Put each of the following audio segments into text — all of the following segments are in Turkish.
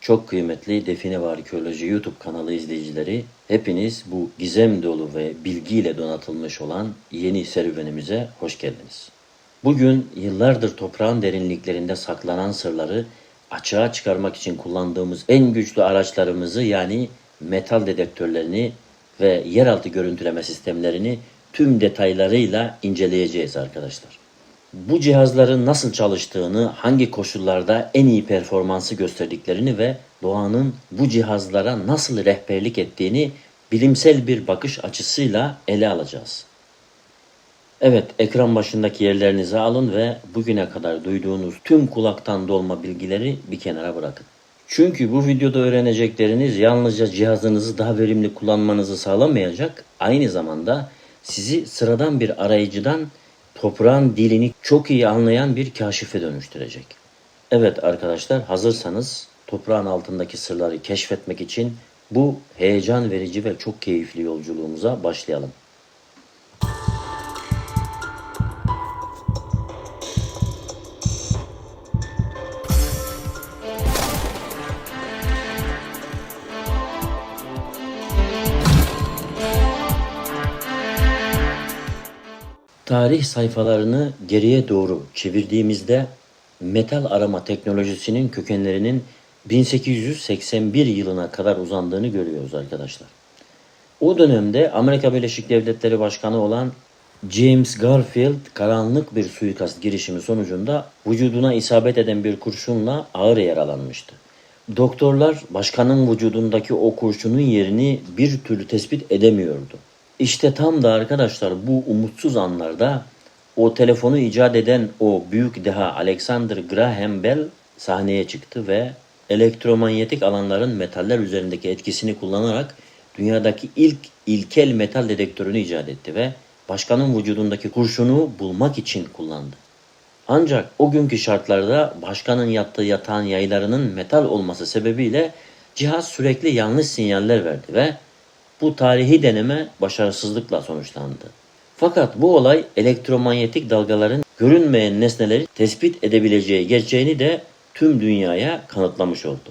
Çok kıymetli Define ve Arkeoloji YouTube kanalı izleyicileri, hepiniz bu gizem dolu ve bilgiyle donatılmış olan yeni serüvenimize hoş geldiniz. Bugün yıllardır toprağın derinliklerinde saklanan sırları açığa çıkarmak için kullandığımız en güçlü araçlarımızı, yani metal dedektörlerini ve yeraltı görüntüleme sistemlerini tüm detaylarıyla inceleyeceğiz arkadaşlar. Bu cihazların nasıl çalıştığını, hangi koşullarda en iyi performansı gösterdiklerini ve doğanın bu cihazlara nasıl rehberlik ettiğini bilimsel bir bakış açısıyla ele alacağız. Evet, ekran başındaki yerlerinizi alın ve bugüne kadar duyduğunuz tüm kulaktan dolma bilgileri bir kenara bırakın. Çünkü bu videoda öğrenecekleriniz yalnızca cihazınızı daha verimli kullanmanızı sağlamayacak, aynı zamanda sizi sıradan bir arayıcıdan toprağın dilini çok iyi anlayan bir kaşife dönüştürecek. Evet arkadaşlar, hazırsanız toprağın altındaki sırları keşfetmek için bu heyecan verici ve çok keyifli yolculuğumuza başlayalım. Tarih sayfalarını geriye doğru çevirdiğimizde metal arama teknolojisinin kökenlerinin 1881 yılına kadar uzandığını görüyoruz arkadaşlar. O dönemde Amerika Birleşik Devletleri Başkanı olan James Garfield karanlık bir suikast girişimi sonucunda vücuduna isabet eden bir kurşunla ağır yaralanmıştı. Doktorlar başkanın vücudundaki o kurşunun yerini bir türlü tespit edemiyordu. İşte tam da arkadaşlar bu umutsuz anlarda o telefonu icat eden o büyük deha Alexander Graham Bell sahneye çıktı ve elektromanyetik alanların metaller üzerindeki etkisini kullanarak dünyadaki ilk ilkel metal dedektörünü icat etti ve başkanın vücudundaki kurşunu bulmak için kullandı. Ancak o günkü şartlarda başkanın yattığı yatağın yaylarının metal olması sebebiyle cihaz sürekli yanlış sinyaller verdi ve bu tarihi deneme başarısızlıkla sonuçlandı. Fakat bu olay elektromanyetik dalgaların görünmeyen nesneleri tespit edebileceği gerçeğini de tüm dünyaya kanıtlamış oldu.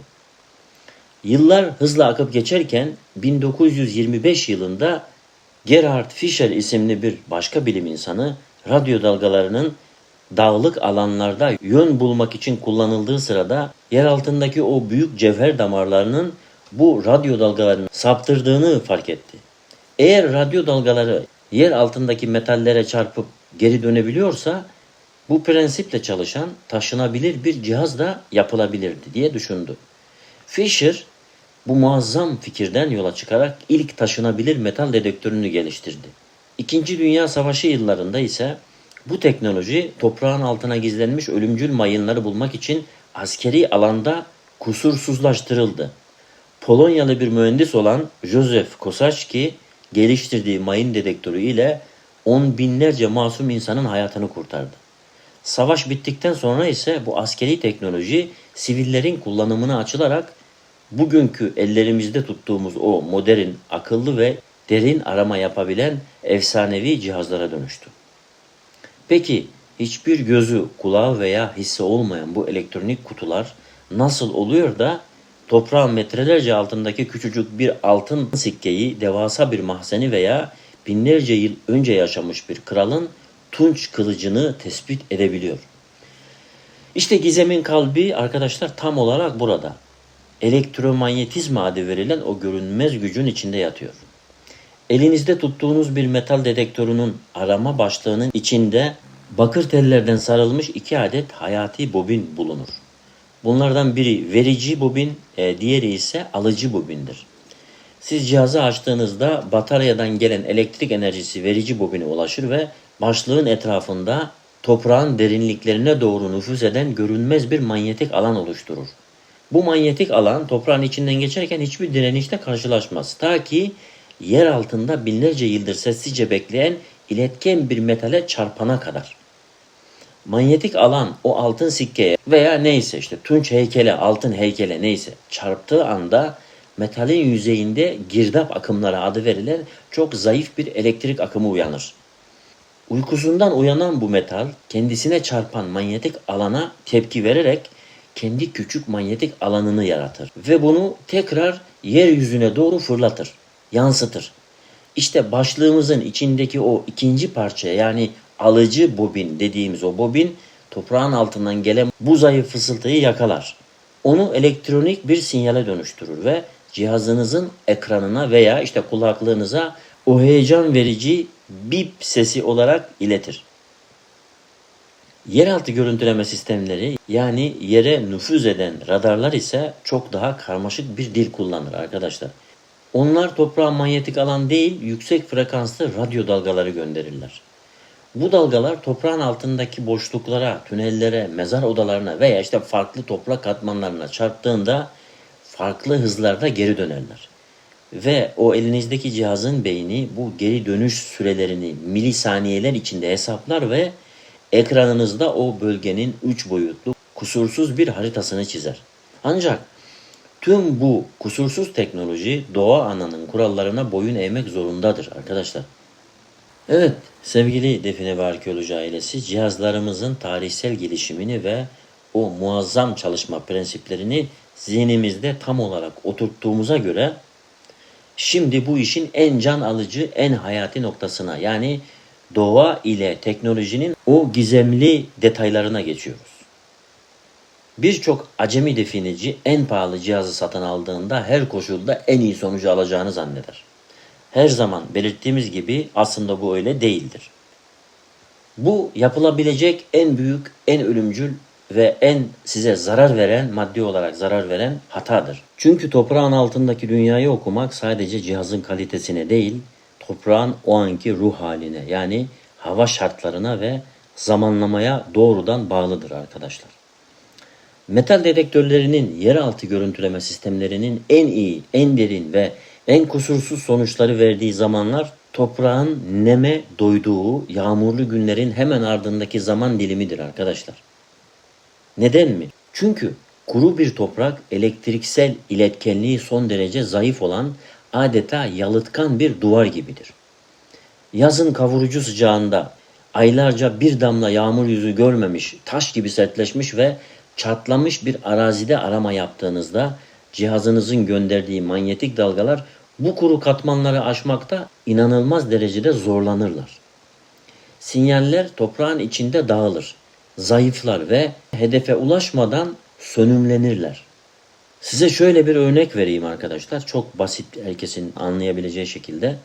Yıllar hızla akıp geçerken 1925 yılında Gerhard Fischer isimli bir başka bilim insanı radyo dalgalarının dağlık alanlarda yön bulmak için kullanıldığı sırada yer altındaki o büyük cevher damarlarının bu radyo dalgalarını saptırdığını fark etti. Eğer radyo dalgaları yer altındaki metallere çarpıp geri dönebiliyorsa bu prensiple çalışan taşınabilir bir cihaz da yapılabilirdi diye düşündü. Fischer bu muazzam fikirden yola çıkarak ilk taşınabilir metal dedektörünü geliştirdi. İkinci Dünya Savaşı yıllarında ise bu teknoloji toprağın altına gizlenmiş ölümcül mayınları bulmak için askeri alanda kusursuzlaştırıldı. Polonyalı bir mühendis olan Józef Kosacki geliştirdiği mayın dedektörü ile on binlerce masum insanın hayatını kurtardı. Savaş bittikten sonra ise bu askeri teknoloji sivillerin kullanımına açılarak bugünkü ellerimizde tuttuğumuz o modern, akıllı ve derin arama yapabilen efsanevi cihazlara dönüştü. Peki hiçbir gözü, kulağı veya hissi olmayan bu elektronik kutular nasıl oluyor da toprağın metrelerce altındaki küçücük bir altın sikkeyi, devasa bir mahzeni veya binlerce yıl önce yaşamış bir kralın tunç kılıcını tespit edebiliyor? İşte gizemin kalbi arkadaşlar tam olarak burada. Elektromanyetizma adı verilen o görünmez gücün içinde yatıyor. Elinizde tuttuğunuz bir metal dedektörünün arama başlığının içinde bakır tellerden sarılmış 2 adet hayati bobin bulunur. Bunlardan biri verici bobin, diğeri ise alıcı bobindir. Siz cihazı açtığınızda bataryadan gelen elektrik enerjisi verici bobine ulaşır ve başlığın etrafında toprağın derinliklerine doğru nüfuz eden görünmez bir manyetik alan oluşturur. Bu manyetik alan toprağın içinden geçerken hiçbir direnişle karşılaşmaz. Ta ki yer altında binlerce yıldır sessizce bekleyen iletken bir metale çarpana kadar. Manyetik alan o altın sikkeye veya neyse işte tunç heykele, altın heykele neyse çarptığı anda metalin yüzeyinde girdap akımları adı verilen çok zayıf bir elektrik akımı uyanır. Uykusundan uyanan bu metal kendisine çarpan manyetik alana tepki vererek kendi küçük manyetik alanını yaratır ve bunu tekrar yeryüzüne doğru fırlatır, yansıtır. İşte başlığımızın içindeki o ikinci parça, yani alıcı bobin dediğimiz o bobin, toprağın altından gelen bu zayıf fısıltıyı yakalar. Onu elektronik bir sinyale dönüştürür ve cihazınızın ekranına veya işte kulaklığınıza o heyecan verici bip sesi olarak iletir. Yeraltı görüntüleme sistemleri, yani yere nüfuz eden radarlar ise çok daha karmaşık bir dil kullanır arkadaşlar. Onlar toprağa manyetik alan değil, yüksek frekanslı radyo dalgaları gönderirler. Bu dalgalar toprağın altındaki boşluklara, tünellere, mezar odalarına veya işte farklı toprak katmanlarına çarptığında farklı hızlarda geri dönerler. Ve o elinizdeki cihazın beyni bu geri dönüş sürelerini milisaniyeler içinde hesaplar ve ekranınızda o bölgenin 3 boyutlu kusursuz bir haritasını çizer. Ancak tüm bu kusursuz teknoloji doğa ananın kurallarına boyun eğmek zorundadır arkadaşlar. Evet sevgili Define ve Arkeoloji ailesi, cihazlarımızın tarihsel gelişimini ve o muazzam çalışma prensiplerini zihnimizde tam olarak oturttuğumuza göre şimdi bu işin en can alıcı, en hayati noktasına, yani doğa ile teknolojinin o gizemli detaylarına geçiyoruz. Birçok acemi defineci en pahalı cihazı satın aldığında her koşulda en iyi sonucu alacağını zanneder. Her zaman belirttiğimiz gibi aslında bu öyle değildir. Bu yapılabilecek en büyük, en ölümcül ve en size zarar veren, maddi olarak zarar veren hatadır. Çünkü toprağın altındaki dünyayı okumak sadece cihazın kalitesine değil, toprağın o anki ruh haline, yani hava şartlarına ve zamanlamaya doğrudan bağlıdır arkadaşlar. Metal dedektörlerinin yeraltı görüntüleme sistemlerinin en iyi, en derin ve en kusursuz sonuçları verdiği zamanlar toprağın neme doyduğu yağmurlu günlerin hemen ardındaki zaman dilimidir arkadaşlar. Neden mi? Çünkü kuru bir toprak elektriksel iletkenliği son derece zayıf olan adeta yalıtkan bir duvar gibidir. Yazın kavurucu sıcağında aylarca bir damla yağmur yüzü görmemiş, taş gibi sertleşmiş ve çatlamış bir arazide arama yaptığınızda cihazınızın gönderdiği manyetik dalgalar bu kuru katmanları aşmakta inanılmaz derecede zorlanırlar. Sinyaller toprağın içinde dağılır, zayıflar ve hedefe ulaşmadan sönümlenirler. Size şöyle bir örnek vereyim arkadaşlar. Çok basit, herkesin anlayabileceği şekilde.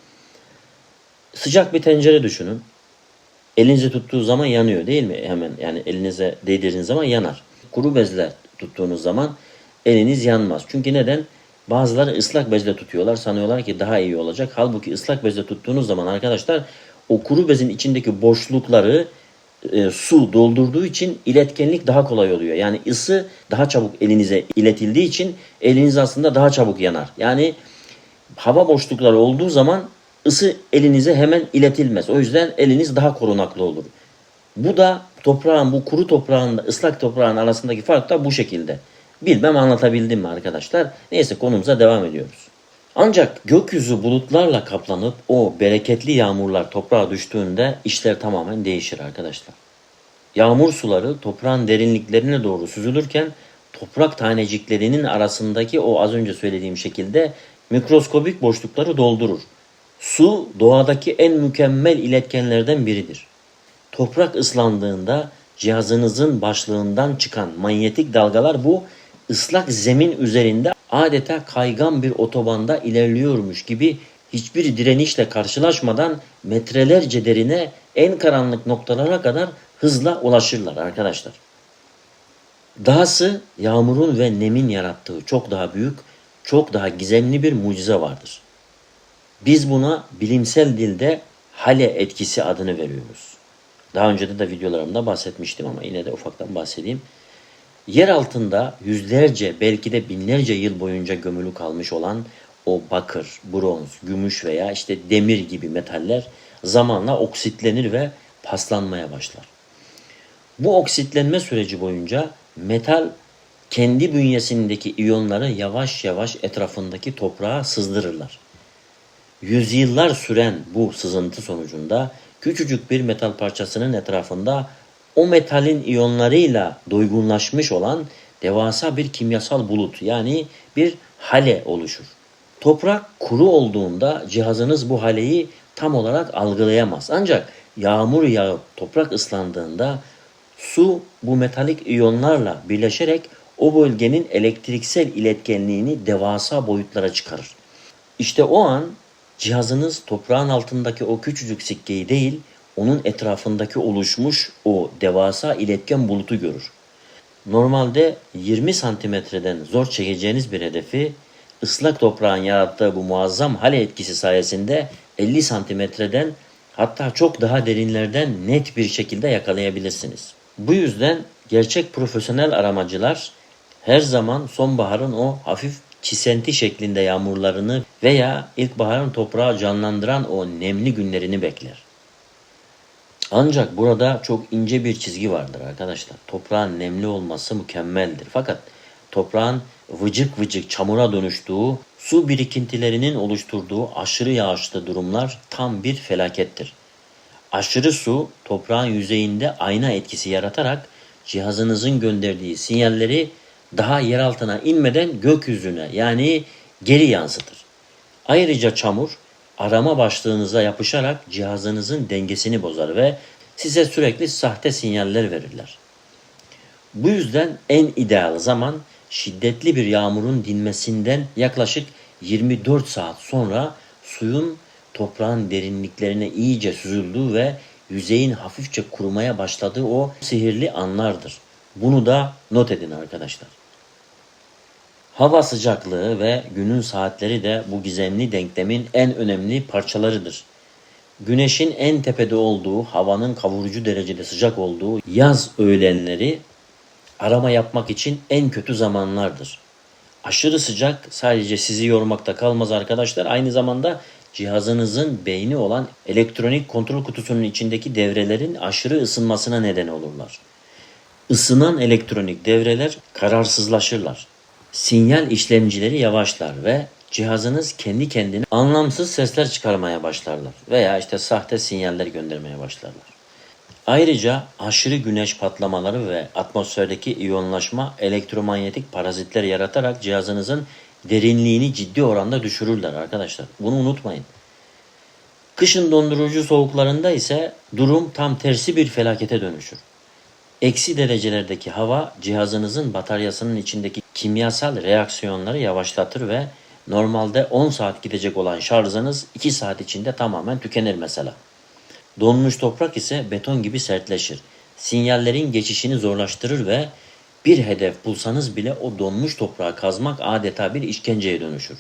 Sıcak bir tencere düşünün. Elinizi tuttuğu zaman yanıyor değil mi? Hemen, yani elinize değdirdiğiniz zaman yanar. Kuru bezle tuttuğunuz zaman eliniz yanmaz. Çünkü neden? Bazıları ıslak bezle tutuyorlar. Sanıyorlar ki daha iyi olacak. Halbuki ıslak bezle tuttuğunuz zaman arkadaşlar o kuru bezin içindeki boşlukları su doldurduğu için iletkenlik daha kolay oluyor. Yani ısı daha çabuk elinize iletildiği için eliniz aslında daha çabuk yanar. Yani hava boşlukları olduğu zaman ısı elinize hemen iletilmez. O yüzden eliniz daha korunaklı olur. Bu da toprağın, bu kuru toprağın ıslak toprağın arasındaki fark da bu şekilde. Bilmem anlatabildim mi arkadaşlar? Neyse, konumuza devam ediyoruz. Ancak gökyüzü bulutlarla kaplanıp o bereketli yağmurlar toprağa düştüğünde işler tamamen değişir arkadaşlar. Yağmur suları toprağın derinliklerine doğru süzülürken toprak taneciklerinin arasındaki o az önce söylediğim şekilde mikroskobik boşlukları doldurur. Su doğadaki en mükemmel iletkenlerden biridir. Toprak ıslandığında cihazınızın başlığından çıkan manyetik dalgalar bu ıslak zemin üzerinde adeta kaygan bir otobanda ilerliyormuş gibi hiçbir direnişle karşılaşmadan metrelerce derine, en karanlık noktalara kadar hızla ulaşırlar arkadaşlar. Dahası yağmurun ve nemin yarattığı çok daha büyük, çok daha gizemli bir mucize vardır. Biz buna bilimsel dilde Hale etkisi adını veriyoruz. Daha önce de videolarımda bahsetmiştim ama yine de ufaktan bahsedeyim. Yer altında yüzlerce, belki de binlerce yıl boyunca gömülü kalmış olan o bakır, bronz, gümüş veya işte demir gibi metaller zamanla oksitlenir ve paslanmaya başlar. Bu oksitlenme süreci boyunca metal kendi bünyesindeki iyonları yavaş yavaş etrafındaki toprağa sızdırırlar. Yüzyıllar süren bu sızıntı sonucunda küçücük bir metal parçasının etrafında o metalin iyonlarıyla doygunlaşmış olan devasa bir kimyasal bulut yani bir hale oluşur. Toprak kuru olduğunda cihazınız bu haleyi tam olarak algılayamaz. Ancak yağmur yağıp toprak ıslandığında su bu metalik iyonlarla birleşerek o bölgenin elektriksel iletkenliğini devasa boyutlara çıkarır. İşte o an cihazınız toprağın altındaki o küçücük sikkeyi değil, onun etrafındaki oluşmuş o devasa iletken bulutu görür. Normalde 20 santimetreden zor çekeceğiniz bir hedefi ıslak toprağın yarattığı bu muazzam hale etkisi sayesinde 50 santimetreden hatta çok daha derinlerden net bir şekilde yakalayabilirsiniz. Bu yüzden gerçek profesyonel aramacılar her zaman sonbaharın o hafif çisenti şeklinde yağmurlarını veya ilkbaharın toprağı canlandıran o nemli günlerini bekler. Ancak burada çok ince bir çizgi vardır arkadaşlar. Toprağın nemli olması mükemmeldir. Fakat toprağın vıcık vıcık çamura dönüştüğü, su birikintilerinin oluşturduğu aşırı yağışlı durumlar tam bir felakettir. Aşırı su toprağın yüzeyinde ayna etkisi yaratarak cihazınızın gönderdiği sinyalleri daha yer altına inmeden gökyüzüne yani geri yansıtır. Ayrıca çamur arama başlığınıza yapışarak cihazınızın dengesini bozar ve size sürekli sahte sinyaller verirler. Bu yüzden en ideal zaman şiddetli bir yağmurun dinmesinden yaklaşık 24 saat sonra suyun toprağın derinliklerine iyice süzüldüğü ve yüzeyin hafifçe kurumaya başladığı o sihirli anlardır. Bunu da not edin arkadaşlar. Hava sıcaklığı ve günün saatleri de bu gizemli denklemin en önemli parçalarıdır. Güneşin en tepede olduğu, havanın kavurucu derecede sıcak olduğu yaz öğlenleri arama yapmak için en kötü zamanlardır. Aşırı sıcak sadece sizi yormakta kalmaz arkadaşlar. Aynı zamanda cihazınızın beyni olan elektronik kontrol kutusunun içindeki devrelerin aşırı ısınmasına neden olurlar. Isınan elektronik devreler kararsızlaşırlar. Sinyal işlemcileri yavaşlar ve cihazınız kendi kendine anlamsız sesler çıkarmaya başlarlar veya sahte sinyaller göndermeye başlarlar. Ayrıca aşırı güneş patlamaları ve atmosferdeki iyonlaşma elektromanyetik parazitler yaratarak cihazınızın derinliğini ciddi oranda düşürürler arkadaşlar. Bunu unutmayın. Kışın dondurucu soğuklarında ise durum tam tersi bir felakete dönüşür. Eksi derecelerdeki hava cihazınızın bataryasının içindeki kimyasal reaksiyonları yavaşlatır ve normalde 10 saat gidecek olan şarjınız 2 saat içinde tamamen tükenir mesela. Donmuş toprak ise beton gibi sertleşir. Sinyallerin geçişini zorlaştırır ve bir hedef bulsanız bile o donmuş toprağı kazmak adeta bir işkenceye dönüşür.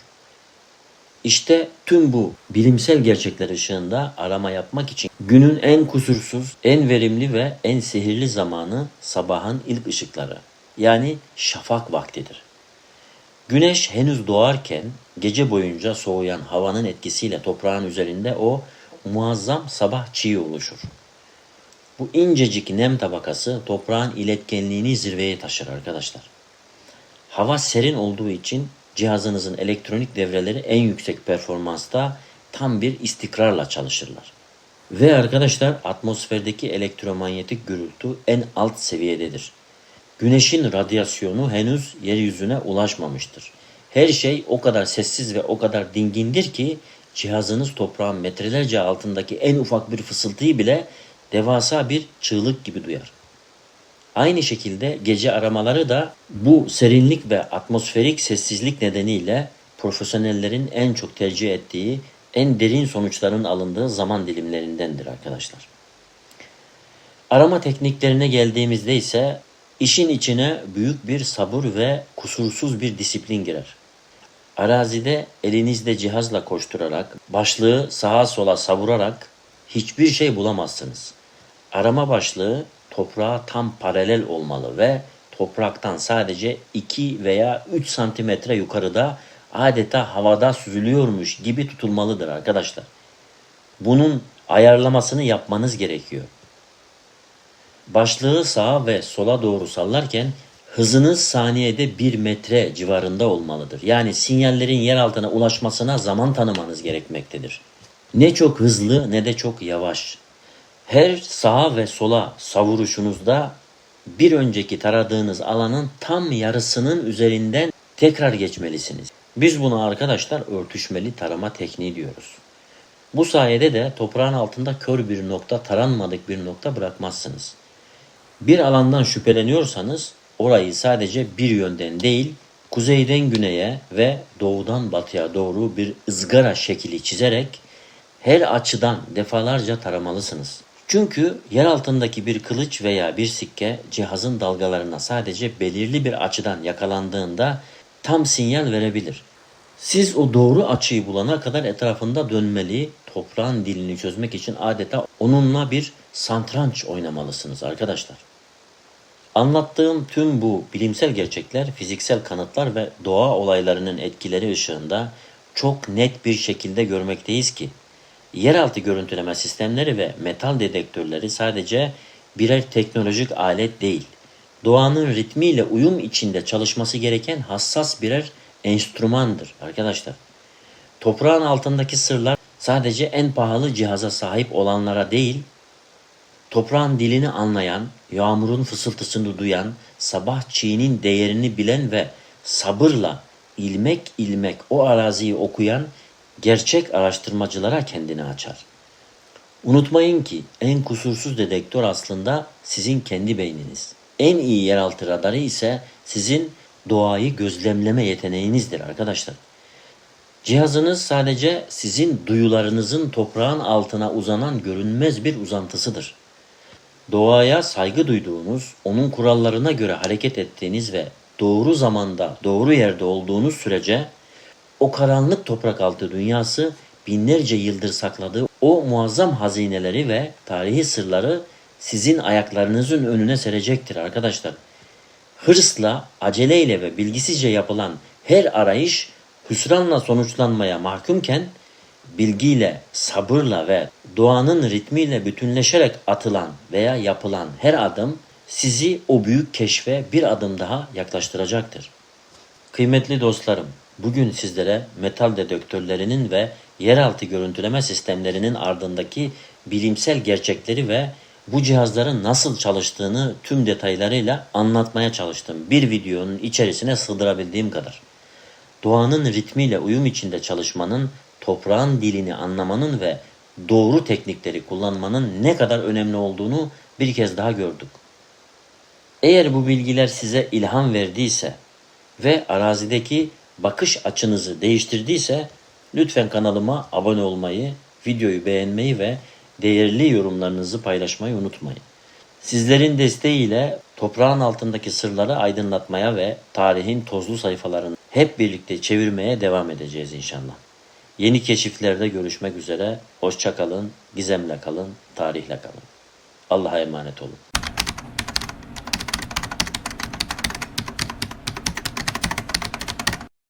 İşte tüm bu bilimsel gerçekler ışığında arama yapmak için günün en kusursuz, en verimli ve en sihirli zamanı sabahın ilk ışıkları. Yani şafak vaktidir. Güneş henüz doğarken gece boyunca soğuyan havanın etkisiyle toprağın üzerinde o muazzam sabah çiği oluşur. Bu incecik nem tabakası toprağın iletkenliğini zirveye taşır arkadaşlar. Hava serin olduğu için cihazınızın elektronik devreleri en yüksek performansta tam bir istikrarla çalışırlar. Ve arkadaşlar atmosferdeki elektromanyetik gürültü en alt seviyededir. Güneşin radyasyonu henüz yeryüzüne ulaşmamıştır. Her şey o kadar sessiz ve o kadar dingindir ki cihazınız toprağın metrelerce altındaki en ufak bir fısıltıyı bile devasa bir çığlık gibi duyar. Aynı şekilde gece aramaları da bu serinlik ve atmosferik sessizlik nedeniyle profesyonellerin en çok tercih ettiği, en derin sonuçların alındığı zaman dilimlerindendir arkadaşlar. Arama tekniklerine geldiğimizde ise işin içine büyük bir sabır ve kusursuz bir disiplin girer. Arazide elinizde cihazla koşturarak, başlığı sağa sola savurarak hiçbir şey bulamazsınız. Arama başlığı toprağa tam paralel olmalı ve topraktan sadece 2 veya 3 santimetre yukarıda adeta havada süzülüyormuş gibi tutulmalıdır arkadaşlar. Bunun ayarlamasını yapmanız gerekiyor. Başlığı sağa ve sola doğru sallarken hızınız saniyede 1 metre civarında olmalıdır. Yani sinyallerin yer altına ulaşmasına zaman tanımanız gerekmektedir. Ne çok hızlı ne de çok yavaş. Her sağa ve sola savuruşunuzda bir önceki taradığınız alanın tam yarısının üzerinden tekrar geçmelisiniz. Biz buna arkadaşlar örtüşmeli tarama tekniği diyoruz. Bu sayede de toprağın altında kör bir nokta, taranmadık bir nokta bırakmazsınız. Bir alandan şüpheleniyorsanız orayı sadece bir yönden değil, kuzeyden güneye ve doğudan batıya doğru bir ızgara şekli çizerek her açıdan defalarca taramalısınız. Çünkü yer altındaki bir kılıç veya bir sikke cihazın dalgalarına sadece belirli bir açıdan yakalandığında tam sinyal verebilir. Siz o doğru açıyı bulana kadar etrafında dönmeli, toprağın dilini çözmek için adeta onunla bir satranç oynamalısınız arkadaşlar. Anlattığım tüm bu bilimsel gerçekler, fiziksel kanıtlar ve doğa olaylarının etkileri ışığında çok net bir şekilde görmekteyiz ki, yeraltı görüntüleme sistemleri ve metal dedektörleri sadece birer teknolojik alet değil, doğanın ritmiyle uyum içinde çalışması gereken hassas birer enstrümandır arkadaşlar. Toprağın altındaki sırlar sadece en pahalı cihaza sahip olanlara değil, toprağın dilini anlayan, yağmurun fısıltısını duyan, sabah çiğinin değerini bilen ve sabırla ilmek ilmek o araziyi okuyan gerçek araştırmacılara kendini açar. Unutmayın ki en kusursuz dedektör aslında sizin kendi beyniniz. En iyi yeraltı radarı ise sizin doğayı gözlemleme yeteneğinizdir arkadaşlar. Cihazınız sadece sizin duyularınızın toprağın altına uzanan görünmez bir uzantısıdır. Doğaya saygı duyduğunuz, onun kurallarına göre hareket ettiğiniz ve doğru zamanda, doğru yerde olduğunuz sürece o karanlık toprak altı dünyası binlerce yıldır sakladığı o muazzam hazineleri ve tarihi sırları sizin ayaklarınızın önüne serecektir arkadaşlar. Hırsla, aceleyle ve bilgisizce yapılan her arayış hüsranla sonuçlanmaya mahkumken, bilgiyle, sabırla ve doğanın ritmiyle bütünleşerek atılan veya yapılan her adım sizi o büyük keşfe bir adım daha yaklaştıracaktır. Kıymetli dostlarım, bugün sizlere metal dedektörlerinin ve yeraltı görüntüleme sistemlerinin ardındaki bilimsel gerçekleri ve bu cihazların nasıl çalıştığını tüm detaylarıyla anlatmaya çalıştım. Bir videonun içerisine sığdırabildiğim kadar. Doğanın ritmiyle uyum içinde çalışmanın, toprağın dilini anlamanın ve doğru teknikleri kullanmanın ne kadar önemli olduğunu bir kez daha gördük. Eğer bu bilgiler size ilham verdiyse ve arazideki bakış açınızı değiştirdiyse lütfen kanalıma abone olmayı, videoyu beğenmeyi ve değerli yorumlarınızı paylaşmayı unutmayın. Sizlerin desteğiyle toprağın altındaki sırları aydınlatmaya ve tarihin tozlu sayfalarını hep birlikte çevirmeye devam edeceğiz inşallah. Yeni keşiflerde görüşmek üzere. Hoşça kalın, gizemle kalın, tarihle kalın. Allah'a emanet olun.